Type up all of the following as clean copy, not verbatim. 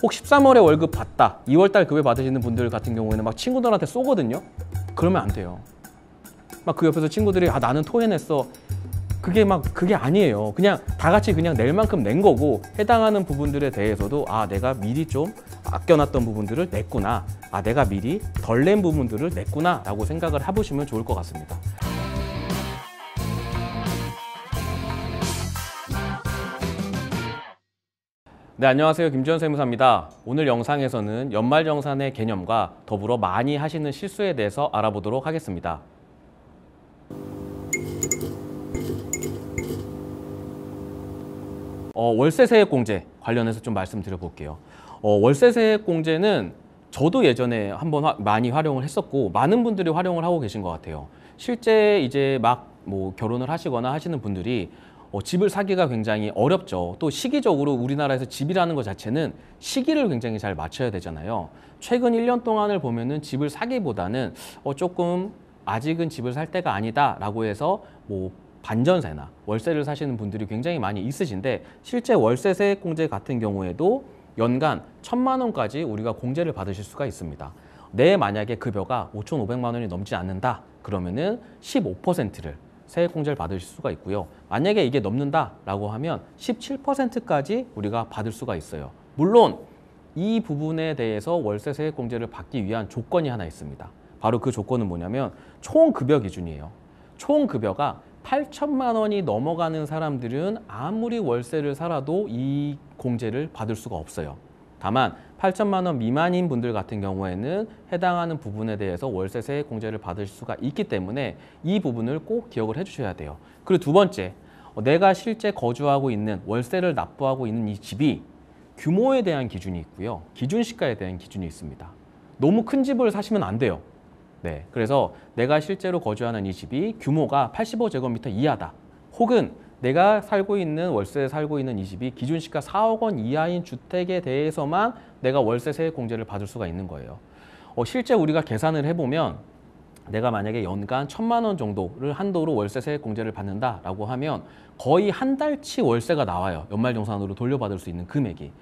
혹 13월에 월급 받다, 2월달 급여 받으시는 분들 같은 경우에는 막 친구들한테 쏘거든요. 그러면 안 돼요. 막 그 옆에서 친구들이 아 나는 토해냈어. 그게 아니에요. 그냥 다 같이 그냥 낼 만큼 낸 거고, 해당하는 부분들에 대해서도 아 내가 미리 좀 아껴놨던 부분들을 냈구나, 아 내가 미리 덜 낸 부분들을 냈구나 라고 생각을 해보시면 좋을 것 같습니다. 네, 안녕하세요. 김지현 세무사입니다. 오늘 영상에서는 연말정산의 개념과 더불어 많이 하시는 실수에 대해서 알아보도록 하겠습니다. 월세세액공제 관련해서 좀 말씀드려 볼게요. 월세세액공제는 저도 예전에 한번 많이 활용을 했었고, 많은 분들이 활용을 하고 계신 것 같아요. 실제 이제 막 결혼을 하시거나 하시는 분들이 집을 사기가 굉장히 어렵죠. 또 시기적으로 우리나라에서 집이라는 것 자체는 시기를 굉장히 잘 맞춰야 되잖아요. 최근 1년 동안을 보면은 집을 사기보다는 조금 아직은 집을 살 때가 아니다 라고 해서 반전세나 월세를 사시는 분들이 굉장히 많이 있으신데, 실제 월세세액공제 같은 경우에도 연간 1,000만 원까지 우리가 공제를 받으실 수가 있습니다. 내 만약에 급여가 5,500만 원이 넘지 않는다 그러면은 15%를 세액공제를 받으실 수가 있고요. 만약에 이게 넘는다라고 하면 17%까지 우리가 받을 수가 있어요. 물론 이 부분에 대해서 월세 세액공제를 받기 위한 조건이 하나 있습니다. 바로 그 조건은 뭐냐면 총급여 기준이에요. 총급여가 8천만 원이 넘어가는 사람들은 아무리 월세를 살아도 이 공제를 받을 수가 없어요. 다만 8천만 원 미만인 분들 같은 경우에는 해당하는 부분에 대해서 월세 세액 공제를 받을 수가 있기 때문에 이 부분을 꼭 기억을 해주셔야 돼요. 그리고 두 번째, 내가 실제 거주하고 있는, 월세를 납부하고 있는 이 집이 규모에 대한 기준이 있고요, 기준시가에 대한 기준이 있습니다. 너무 큰 집을 사시면 안 돼요. 네, 그래서 내가 실제로 거주하는 이 집이 규모가 85제곱미터 이하다, 혹은 내가 살고 있는, 월세에 살고 있는 이 집이 기준시가 4억 원 이하인 주택에 대해서만 내가 월세 세액 공제를 받을 수가 있는 거예요. 실제 우리가 계산을 해보면 내가 만약에 연간 1,000만 원 정도를 한도로 월세 세액 공제를 받는다라고 하면 거의 한 달치 월세가 나와요. 연말정산으로 돌려받을 수 있는 금액이.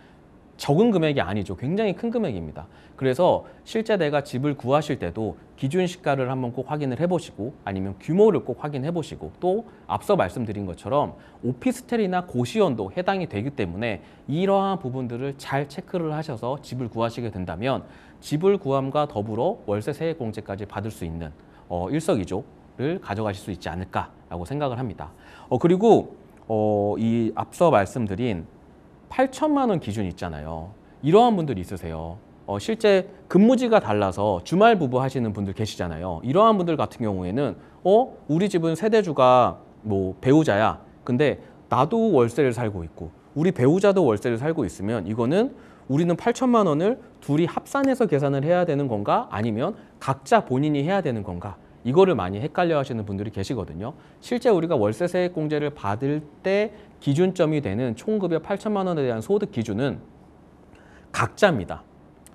적은 금액이 아니죠. 굉장히 큰 금액입니다. 그래서 실제 내가 집을 구하실 때도 기준 시가를 한번 꼭 확인을 해보시고, 아니면 규모를 꼭 확인해 보시고, 또 앞서 말씀드린 것처럼 오피스텔이나 고시원도 해당이 되기 때문에 이러한 부분들을 잘 체크를 하셔서 집을 구하시게 된다면 집을 구함과 더불어 월세 세액 공제까지 받을 수 있는 일석이조를 가져가실 수 있지 않을까라고 생각을 합니다. 그리고 이 앞서 말씀드린 8천만 원 기준 있잖아요. 이러한 분들이 있으세요. 실제 근무지가 달라서 주말 부부 하시는 분들 계시잖아요. 이러한 분들 같은 경우에는 우리 집은 세대주가 배우자야. 근데 나도 월세를 살고 있고 우리 배우자도 월세를 살고 있으면 이거는 우리는 8천만 원을 둘이 합산해서 계산을 해야 되는 건가? 아니면 각자 본인이 해야 되는 건가? 이거를 많이 헷갈려 하시는 분들이 계시거든요. 실제 우리가 월세 세액 공제를 받을 때 기준점이 되는 총급여 8천만 원에 대한 소득 기준은 각자입니다.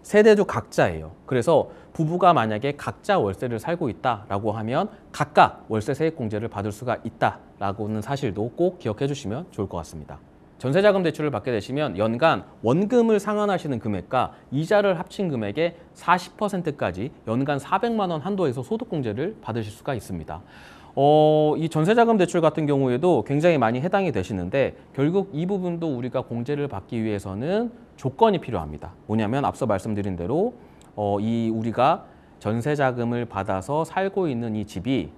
세대주 각자예요. 그래서 부부가 만약에 각자 월세를 살고 있다라고 하면 각각 월세 세액 공제를 받을 수가 있다라고는 사실도 꼭 기억해 주시면 좋을 것 같습니다. 전세자금 대출을 받게 되시면 연간 원금을 상환하시는 금액과 이자를 합친 금액의 40%까지 연간 400만 원 한도에서 소득공제를 받으실 수가 있습니다. 이 전세자금 대출 같은 경우에도 굉장히 많이 해당이 되시는데, 결국 이 부분도 우리가 공제를 받기 위해서는 조건이 필요합니다. 뭐냐면 앞서 말씀드린 대로 우리가 전세자금을 받아서 살고 있는 이 집이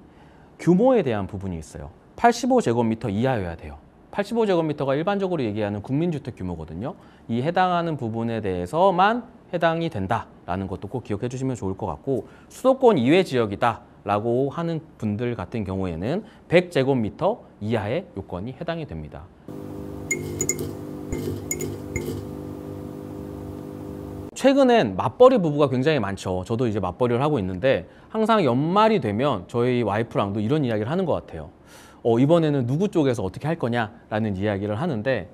규모에 대한 부분이 있어요. 85제곱미터 이하여야 돼요. 85제곱미터가 일반적으로 얘기하는 국민주택 규모거든요. 이 해당하는 부분에 대해서만 해당이 된다라는 것도 꼭 기억해 주시면 좋을 것 같고, 수도권 이외 지역이다 라고 하는 분들 같은 경우에는 100제곱미터 이하의 요건이 해당이 됩니다. 최근엔 맞벌이 부부가 굉장히 많죠. 저도 이제 맞벌이를 하고 있는데 항상 연말이 되면 저희 와이프랑도 이런 이야기를 하는 것 같아요. 이번에는 누구 쪽에서 어떻게 할 거냐라는 이야기를 하는데,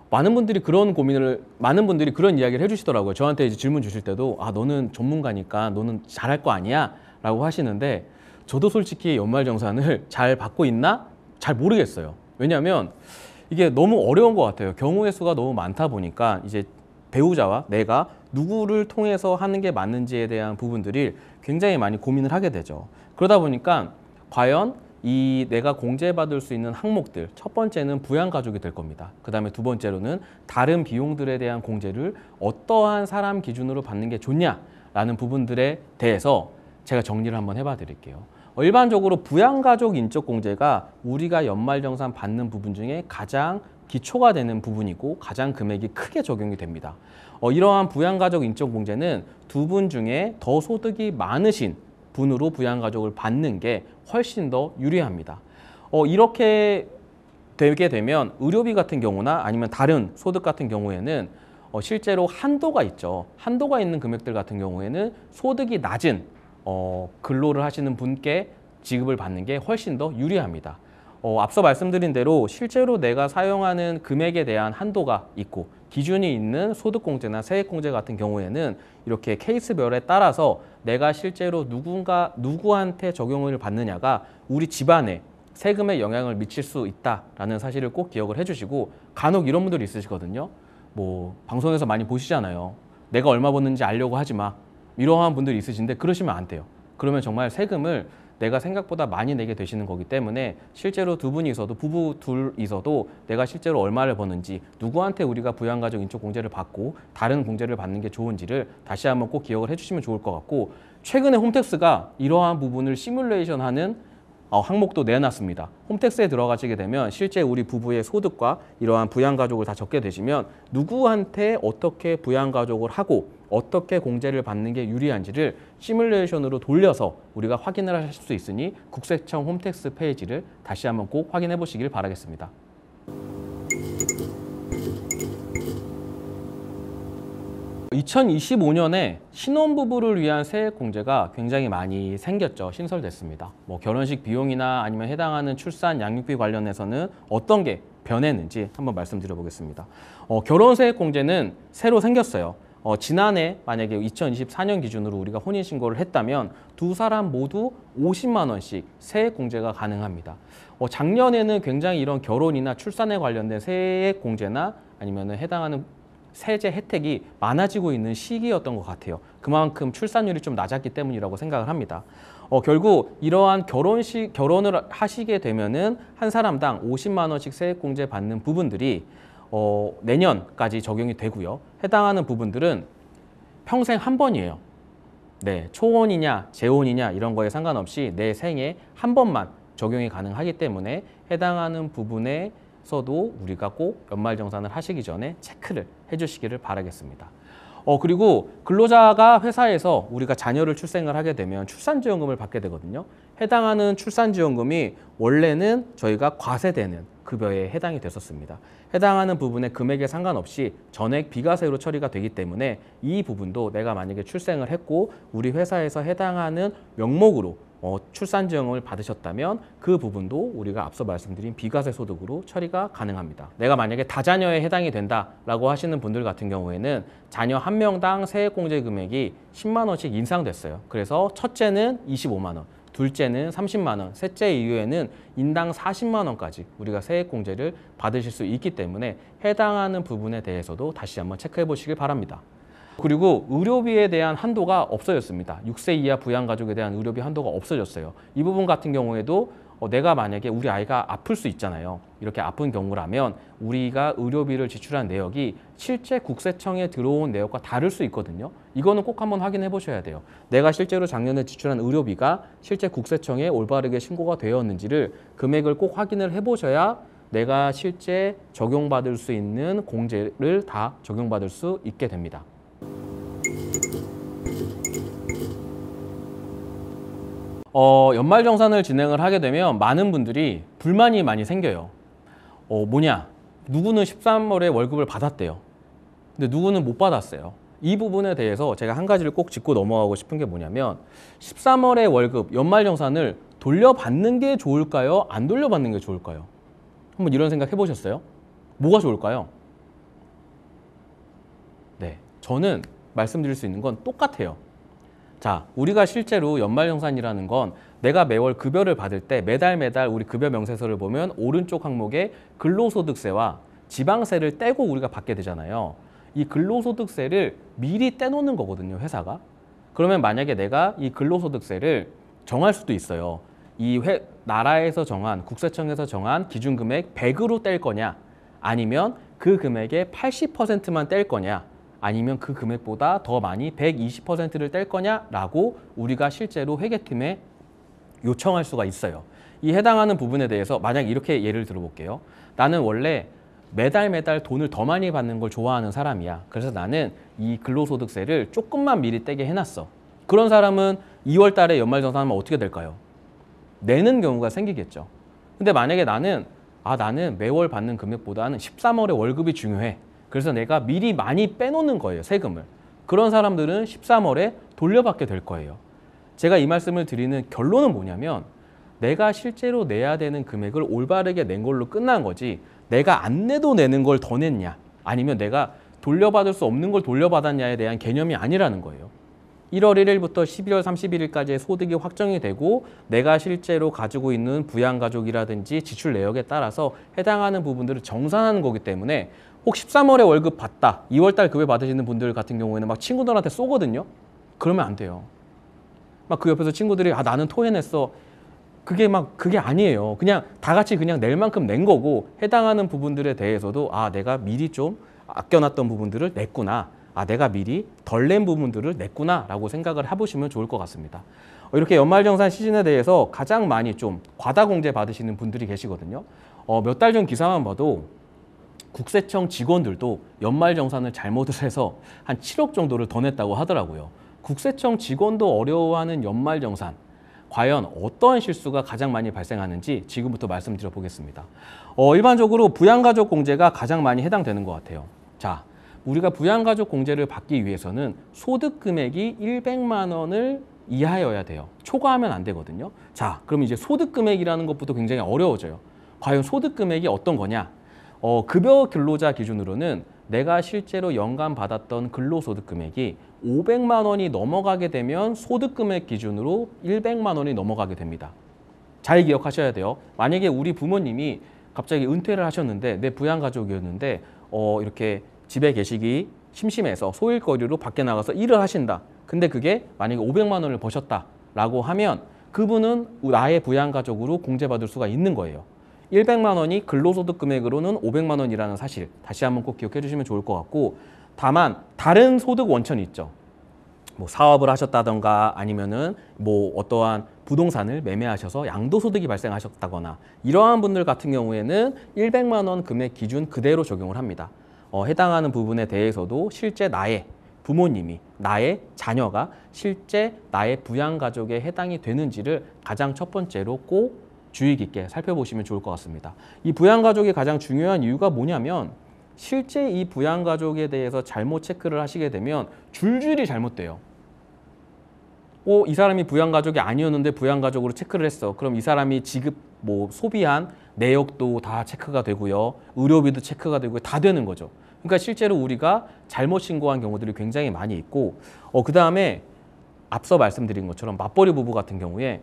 많은 분들이 그런 이야기를 해주시더라고요. 저한테 이제 질문 주실 때도 너는 전문가니까 너는 잘할 거 아니야 라고 하시는데, 저도 솔직히 연말정산을 잘 받고 있나? 잘 모르겠어요. 왜냐하면 이게 너무 어려운 것 같아요. 경우의 수가 너무 많다 보니까 이제 배우자와 내가 누구를 통해서 하는 게 맞는지에 대한 부분들이 굉장히 많이 고민을 하게 되죠. 그러다 보니까 과연 이 내가 공제받을 수 있는 항목들, 첫 번째는 부양가족이 될 겁니다. 그 다음에 두 번째로는 다른 비용들에 대한 공제를 어떠한 사람 기준으로 받는 게 좋냐라는 부분들에 대해서 제가 정리를 한번 해봐 드릴게요. 일반적으로 부양가족 인적공제가 우리가 연말정산 받는 부분 중에 가장 기초가 되는 부분이고 가장 금액이 크게 적용이 됩니다. 이러한 부양가족 인적공제는 두 분 중에 더 소득이 많으신 분으로 부양가족을 받는 게 훨씬 더 유리합니다. 이렇게 되게 되면 의료비 같은 경우나 아니면 다른 소득 같은 경우에는 실제로 한도가 있죠. 한도가 있는 금액들 같은 경우에는 소득이 낮은 근로를 하시는 분께 지급을 받는 게 훨씬 더 유리합니다. 앞서 말씀드린 대로 실제로 내가 사용하는 금액에 대한 한도가 있고 기준이 있는 소득공제나 세액공제 같은 경우에는 이렇게 케이스별에 따라서 내가 실제로 누구한테 적용을 받느냐가 우리 집안에 세금에 영향을 미칠 수 있다라는 사실을 꼭 기억을 해주시고, 간혹 이런 분들이 있으시거든요. 뭐 방송에서 많이 보시잖아요. 내가 얼마 버는지 알려고 하지 마. 이러한 분들이 있으신데 그러시면 안 돼요. 그러면 정말 세금을 내가 생각보다 많이 내게 되시는 거기 때문에 실제로 두 분이 있어도 부부 둘이서도 내가 실제로 얼마를 버는지, 누구한테 우리가 부양가족 인적공제를 받고 다른 공제를 받는 게 좋은지를 다시 한번 꼭 기억을 해주시면 좋을 것 같고, 최근에 홈택스가 이러한 부분을 시뮬레이션하는 항목도 내놨습니다. 홈택스에 들어가시게 되면 실제 우리 부부의 소득과 이러한 부양가족을 다 적게 되시면 누구한테 어떻게 부양가족을 하고 어떻게 공제를 받는 게 유리한지를 시뮬레이션으로 돌려서 우리가 확인을 하실 수 있으니 국세청 홈택스 페이지를 다시 한번 꼭 확인해 보시길 바라겠습니다. 2025년에 신혼부부를 위한 세액공제가 굉장히 많이 생겼죠. 신설됐습니다. 뭐 결혼식 비용이나 아니면 해당하는 출산 양육비 관련해서는 어떤 게 변했는지 한번 말씀드려 보겠습니다. 결혼세액공제는 새로 생겼어요. 지난해 만약에 2024년 기준으로 우리가 혼인신고를 했다면 두 사람 모두 50만 원씩 세액공제가 가능합니다. 작년에는 굉장히 이런 결혼이나 출산에 관련된 세액공제나 아니면 해당하는 세제 혜택이 많아지고 있는 시기였던 것 같아요. 그만큼 출산율이 좀 낮았기 때문이라고 생각을 합니다. 결국 이러한 결혼을 하시게 되면은 한 사람당 50만 원씩 세액공제 받는 부분들이 내년까지 적용이 되고요. 해당하는 부분들은 평생 한 번이에요. 네, 초혼이냐 재혼이냐 이런 거에 상관없이 내 생에 한 번만 적용이 가능하기 때문에 해당하는 부분에서도 우리가 꼭 연말정산을 하시기 전에 체크를 해주시기를 바라겠습니다. 그리고 근로자가 회사에서 우리가 자녀를 출생을 하게 되면 출산지원금을 받게 되거든요. 해당하는 출산지원금이 원래는 저희가 과세되는 급여에 해당이 됐었습니다. 해당하는 부분의 금액에 상관없이 전액 비과세로 처리가 되기 때문에 이 부분도 내가 만약에 출생을 했고 우리 회사에서 해당하는 명목으로 출산지원금을 받으셨다면 그 부분도 우리가 앞서 말씀드린 비과세 소득으로 처리가 가능합니다. 내가 만약에 다자녀에 해당이 된다라고 하시는 분들 같은 경우에는 자녀 한 명당 세액공제 금액이 10만 원씩 인상됐어요. 그래서 첫째는 25만 원, 둘째는 30만 원, 셋째 이후에는 인당 40만 원까지 우리가 세액공제를 받으실 수 있기 때문에 해당하는 부분에 대해서도 다시 한번 체크해 보시길 바랍니다. 그리고 의료비에 대한 한도가 없어졌습니다. 6세 이하 부양가족에 대한 의료비 한도가 없어졌어요. 이 부분 같은 경우에도 내가 만약에 우리 아이가 아플 수 있잖아요. 이렇게 아픈 경우라면 우리가 의료비를 지출한 내역이 실제 국세청에 들어온 내역과 다를 수 있거든요. 이거는 꼭 한번 확인해 보셔야 돼요. 내가 실제로 작년에 지출한 의료비가 실제 국세청에 올바르게 신고가 되었는지를 금액을 꼭 확인을 해 보셔야 내가 실제 적용받을 수 있는 공제를 다 적용받을 수 있게 됩니다. 연말정산을 진행을 하게 되면 많은 분들이 불만이 많이 생겨요. 뭐냐? 누구는 13월에 월급을 받았대요. 근데 누구는 못 받았어요. 이 부분에 대해서 제가 한 가지를 꼭 짚고 넘어가고 싶은 게 뭐냐면 13월에 월급, 연말정산을 돌려받는 게 좋을까요? 안 돌려받는 게 좋을까요? 한번 이런 생각 해보셨어요? 뭐가 좋을까요? 네, 저는 말씀드릴 수 있는 건 똑같아요. 자, 우리가 실제로 연말정산이라는 건 내가 매월 급여를 받을 때 매달 우리 급여 명세서를 보면 오른쪽 항목에 근로소득세와 지방세를 떼고 우리가 받게 되잖아요. 이 근로소득세를 미리 떼놓는 거거든요, 회사가. 그러면 만약에 내가 이 근로소득세를 정할 수도 있어요. 나라에서 정한, 국세청에서 정한 기준금액 100으로 뗄 거냐, 아니면 그 금액의 80%만 뗄 거냐, 아니면 그 금액보다 더 많이 120%를 뗄 거냐라고 우리가 실제로 회계팀에 요청할 수가 있어요. 이 해당하는 부분에 대해서 만약 이렇게 예를 들어볼게요. 나는 원래 매달 돈을 더 많이 받는 걸 좋아하는 사람이야. 그래서 나는 이 근로소득세를 조금만 미리 떼게 해놨어. 그런 사람은 2월 달에 연말정산하면 어떻게 될까요? 내는 경우가 생기겠죠. 근데 만약에 나는 매월 받는 금액보다는 13월에 월급이 중요해. 그래서 내가 미리 많이 빼놓는 거예요, 세금을. 그런 사람들은 13월에 돌려받게 될 거예요. 제가 이 말씀을 드리는 결론은 뭐냐면 내가 실제로 내야 되는 금액을 올바르게 낸 걸로 끝난 거지, 내가 안 내도 내는 걸 더 냈냐, 아니면 내가 돌려받을 수 없는 걸 돌려받았냐에 대한 개념이 아니라는 거예요. 1월 1일부터 12월 31일까지의 소득이 확정이 되고 내가 실제로 가지고 있는 부양가족이라든지 지출 내역에 따라서 해당하는 부분들을 정산하는 거기 때문에 혹 13월에 월급 받다, 2월달 급여 받으시는 분들 같은 경우에는 막 친구들한테 쏘거든요. 그러면 안 돼요. 막 그 옆에서 친구들이 나는 토해냈어. 그게 아니에요. 그냥 다 같이 그냥 낼 만큼 낸 거고, 해당하는 부분들에 대해서도 내가 미리 좀 아껴놨던 부분들을 냈구나. 내가 미리 덜 낸 부분들을 냈구나 라고 생각을 해보시면 좋을 것 같습니다. 이렇게 연말정산 시즌에 대해서 가장 많이 좀 과다공제 받으시는 분들이 계시거든요. 몇 달 전 기사만 봐도 국세청 직원들도 연말정산을 잘못을 해서 한 7억 정도를 더 냈다고 하더라고요. 국세청 직원도 어려워하는 연말정산, 과연 어떠한 실수가 가장 많이 발생하는지 지금부터 말씀드려 보겠습니다. 일반적으로 부양가족 공제가 가장 많이 해당되는 것 같아요. 자, 우리가 부양가족 공제를 받기 위해서는 소득 금액이 100만 원을 이하여야 돼요. 초과하면 안 되거든요. 자, 그럼 이제 소득 금액이라는 것부터 굉장히 어려워져요. 과연 소득 금액이 어떤 거냐? 급여 근로자 기준으로는 내가 실제로 연간 받았던 근로소득 금액이 500만 원이 넘어가게 되면 소득 금액 기준으로 100만 원이 넘어가게 됩니다. 잘 기억하셔야 돼요. 만약에 우리 부모님이 갑자기 은퇴를 하셨는데 내 부양가족이었는데 이렇게 집에 계시기 심심해서 소일거리로 밖에 나가서 일을 하신다. 근데 그게 만약에 500만 원을 버셨다라고 하면 그분은 나의 부양가족으로 공제받을 수가 있는 거예요. 100만 원이 근로소득 금액으로는 500만 원이라는 사실 다시 한번 꼭 기억해 주시면 좋을 것 같고, 다만 다른 소득 원천이 있죠. 뭐 사업을 하셨다던가 아니면은 뭐 어떠한 부동산을 매매하셔서 양도소득이 발생하셨다거나 이러한 분들 같은 경우에는 100만 원 금액 기준 그대로 적용을 합니다. 해당하는 부분에 대해서도 실제 나의 부모님이, 나의 자녀가 실제 나의 부양가족에 해당이 되는지를 가장 첫 번째로 꼭 주의 깊게 살펴보시면 좋을 것 같습니다. 이 부양가족이 가장 중요한 이유가 뭐냐면 실제 이 부양가족에 대해서 잘못 체크를 하시게 되면 줄줄이 잘못돼요. 이 사람이 부양가족이 아니었는데 부양가족으로 체크를 했어. 그럼 이 사람이 지급, 소비한 내역도 다 체크가 되고요. 의료비도 체크가 되고 다 되는 거죠. 그러니까 실제로 우리가 잘못 신고한 경우들이 굉장히 많이 있고, 그 다음에 앞서 말씀드린 것처럼 맞벌이 부부 같은 경우에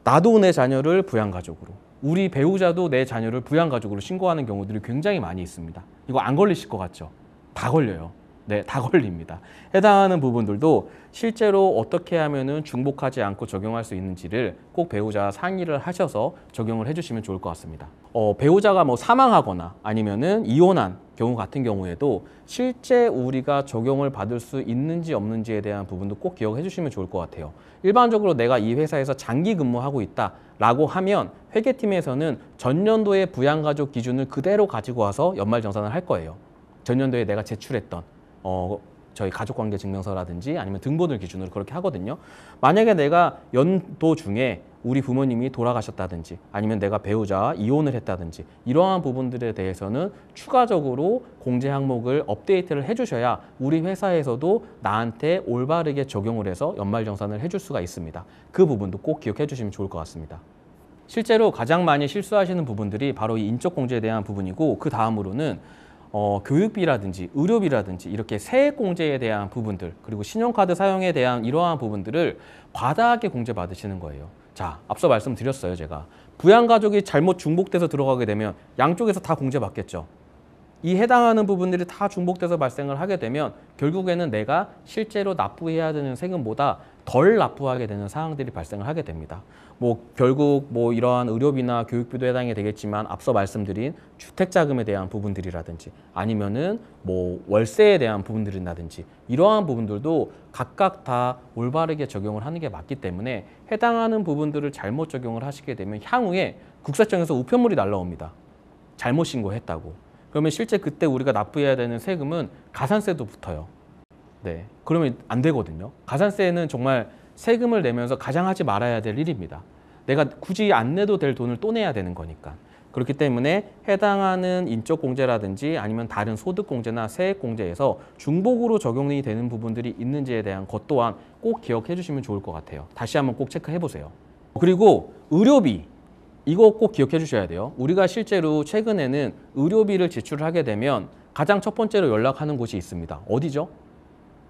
나도 내 자녀를 부양가족으로, 우리 배우자도 내 자녀를 부양가족으로 신고하는 경우들이 굉장히 많이 있습니다. 이거 안 걸리실 것 같죠? 다 걸려요. 네, 다 걸립니다. 해당하는 부분들도 실제로 어떻게 하면은 중복하지 않고 적용할 수 있는지를 꼭 배우자와 상의를 하셔서 적용을 해주시면 좋을 것 같습니다. 배우자가 사망하거나 아니면은 이혼한 경우 같은 경우에도 실제 우리가 적용을 받을 수 있는지 없는지에 대한 부분도 꼭 기억해 주시면 좋을 것 같아요. 일반적으로 내가 이 회사에서 장기 근무하고 있다라고 하면 회계팀에서는 전년도의 부양가족 기준을 그대로 가지고 와서 연말정산을 할 거예요. 전년도에 내가 제출했던 저희 가족관계증명서라든지 아니면 등본을 기준으로 그렇게 하거든요. 만약에 내가 연도 중에 우리 부모님이 돌아가셨다든지 아니면 내가 배우자와 이혼을 했다든지 이러한 부분들에 대해서는 추가적으로 공제 항목을 업데이트를 해주셔야 우리 회사에서도 나한테 올바르게 적용을 해서 연말정산을 해줄 수가 있습니다. 그 부분도 꼭 기억해 주시면 좋을 것 같습니다. 실제로 가장 많이 실수하시는 부분들이 바로 이 인적공제에 대한 부분이고, 그 다음으로는 교육비라든지 의료비라든지 이렇게 세액공제에 대한 부분들, 그리고 신용카드 사용에 대한 이러한 부분들을 과다하게 공제받으시는 거예요. 자, 앞서 말씀드렸어요. 제가 부양가족이 잘못 중복돼서 들어가게 되면 양쪽에서 다 공제받겠죠. 이 해당하는 부분들이 다 중복돼서 발생을 하게 되면 결국에는 내가 실제로 납부해야 되는 세금보다 덜 납부하게 되는 상황들이 발생을 하게 됩니다. 뭐 결국 뭐 이러한 의료비나 교육비도 해당이 되겠지만 앞서 말씀드린 주택자금에 대한 부분들이라든지 아니면은 뭐 월세에 대한 부분들이라든지 이러한 부분들도 각각 다 올바르게 적용을 하는 게 맞기 때문에 해당하는 부분들을 잘못 적용을 하시게 되면 향후에 국세청에서 우편물이 날라옵니다. 잘못 신고했다고. 그러면 실제 그때 우리가 납부해야 되는 세금은 가산세도 붙어요. 네, 그러면 안 되거든요. 가산세는 정말 세금을 내면서 가장 하지 말아야 될 일입니다. 내가 굳이 안 내도 될 돈을 또 내야 되는 거니까. 그렇기 때문에 해당하는 인적공제라든지 아니면 다른 소득공제나 세액공제에서 중복으로 적용이 되는 부분들이 있는지에 대한 것 또한 꼭 기억해 주시면 좋을 것 같아요. 다시 한번 꼭 체크해 보세요. 그리고 의료비. 이거 꼭 기억해 주셔야 돼요. 우리가 실제로 최근에는 의료비를 지출을 하게 되면 가장 첫 번째로 연락하는 곳이 있습니다. 어디죠?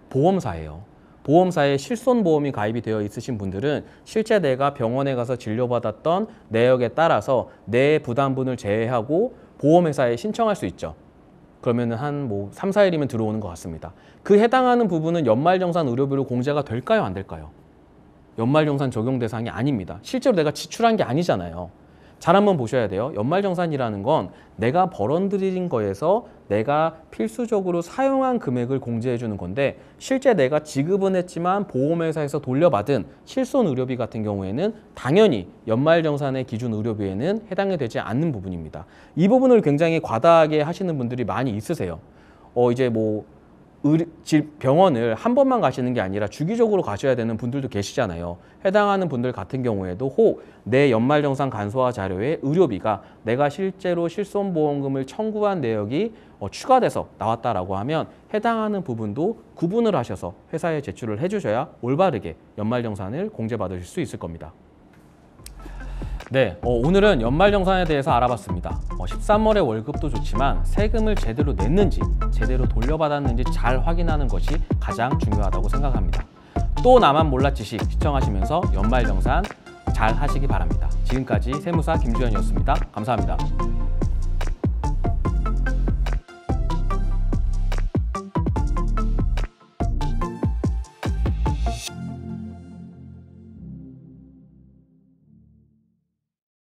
보험사예요. 보험사에 실손보험이 가입이 되어 있으신 분들은 실제 내가 병원에 가서 진료받았던 내역에 따라서 내 부담분을 제외하고 보험회사에 신청할 수 있죠. 그러면 한 뭐 3, 4일이면 들어오는 것 같습니다. 그 해당하는 부분은 연말정산 의료비로 공제가 될까요? 안 될까요? 연말정산 적용 대상이 아닙니다. 실제로 내가 지출한 게 아니잖아요. 잘 한번 보셔야 돼요. 연말정산이라는 건 내가 벌어들인 거에서 내가 필수적으로 사용한 금액을 공제해 주는 건데 실제 내가 지급은 했지만 보험회사에서 돌려받은 실손 의료비 같은 경우에는 당연히 연말정산의 기준 의료비에는 해당이 되지 않는 부분입니다. 이 부분을 굉장히 과다하게 하시는 분들이 많이 있으세요. 이제 뭐 병원을 한 번만 가시는 게 아니라 주기적으로 가셔야 되는 분들도 계시잖아요. 해당하는 분들 같은 경우에도 혹 내 연말정산 간소화 자료에 의료비가 내가 실제로 실손보험금을 청구한 내역이 추가돼서 나왔다라고 하면 해당하는 부분도 구분을 하셔서 회사에 제출을 해주셔야 올바르게 연말정산을 공제받으실 수 있을 겁니다. 네, 오늘은 연말정산에 대해서 알아봤습니다. 13월의 월급도 좋지만 세금을 제대로 냈는지 제대로 돌려받았는지 잘 확인하는 것이 가장 중요하다고 생각합니다. 또 나만 몰라 지식 시청하시면서 연말정산 잘 하시기 바랍니다. 지금까지 세무사 김주현이었습니다. 감사합니다.